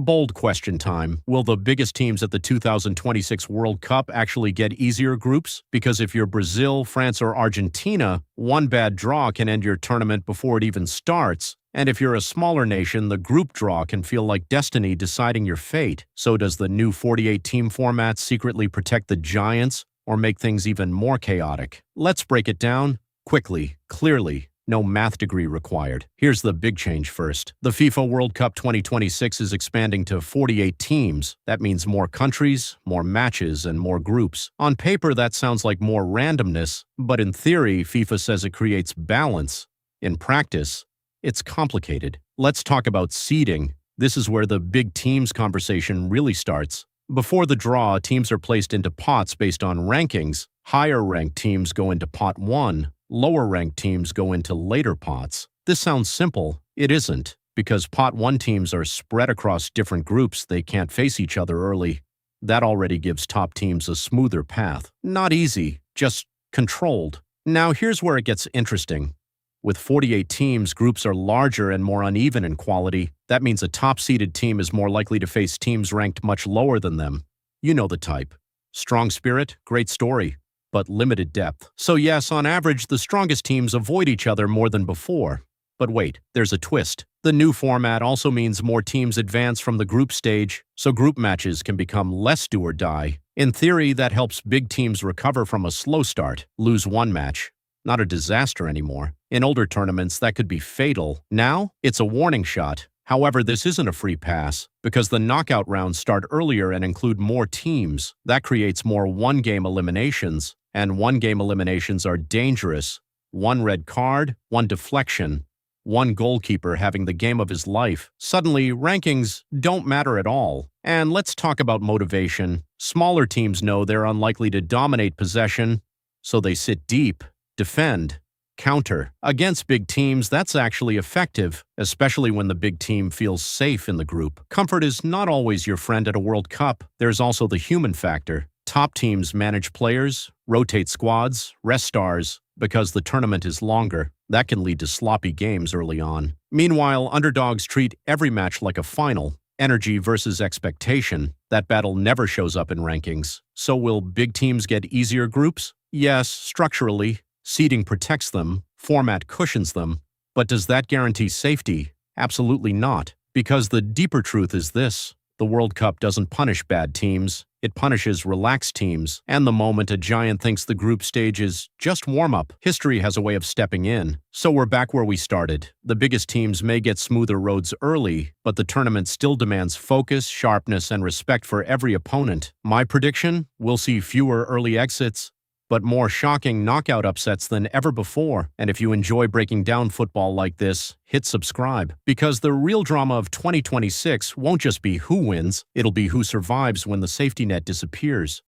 Bold question time. Will the biggest teams at the 2026 World Cup actually get easier groups? Because if you're Brazil, France, or Argentina, one bad draw can end your tournament before it even starts. And if you're a smaller nation, the group draw can feel like destiny deciding your fate. So does the new 48-team format secretly protect the giants or make things even more chaotic? Let's break it down quickly, clearly. No math degree required. Here's the big change first. The FIFA World Cup 2026 is expanding to 48 teams. That means more countries, more matches, and more groups. On paper, that sounds like more randomness, but in theory, FIFA says it creates balance. In practice, it's complicated. Let's talk about seeding. This is where the big teams conversation really starts. Before the draw, teams are placed into pots based on rankings. Higher-ranked teams go into pot 1. Lower-ranked teams go into later pots. This sounds simple. It isn't, because pot 1 teams are spread across different groups. They can't face each other early. That already gives top teams a smoother path. Not easy, just controlled. Now here's where it gets interesting. With 48 teams, groups are larger and more uneven in quality. That means a top-seeded team is more likely to face teams ranked much lower than them. You know the type. Strong spirit, great story, but limited depth. So yes, on average, the strongest teams avoid each other more than before. But wait, there's a twist. The new format also means more teams advance from the group stage, so group matches can become less do or die. In theory, that helps big teams recover from a slow start, lose one match. Not a disaster anymore. In older tournaments, that could be fatal. Now, it's a warning shot. However, this isn't a free pass, because the knockout rounds start earlier and include more teams. That creates more one-game eliminations, and one-game eliminations are dangerous. One red card, one deflection, one goalkeeper having the game of his life. Suddenly, rankings don't matter at all. And let's talk about motivation. Smaller teams know they're unlikely to dominate possession, so they sit deep, defend, counter. Against big teams, that's actually effective, especially when the big team feels safe in the group. Comfort is not always your friend at a World Cup. There's also the human factor. Top teams manage players, rotate squads, rest stars, because the tournament is longer. That can lead to sloppy games early on. Meanwhile, underdogs treat every match like a final. Energy versus expectation. That battle never shows up in rankings. So will big teams get easier groups? Yes, structurally. Seeding protects them, format cushions them, but does that guarantee safety? Absolutely not. Because the deeper truth is this: the World Cup doesn't punish bad teams, it punishes relaxed teams. And the moment a giant thinks the group stage is just warm-up, history has a way of stepping in. So we're back where we started. The biggest teams may get smoother roads early, but the tournament still demands focus, sharpness, and respect for every opponent. My prediction? We'll see fewer early exits, but more shocking knockout upsets than ever before. And if you enjoy breaking down football like this, hit subscribe. Because the real drama of 2026 won't just be who wins, it'll be who survives when the safety net disappears.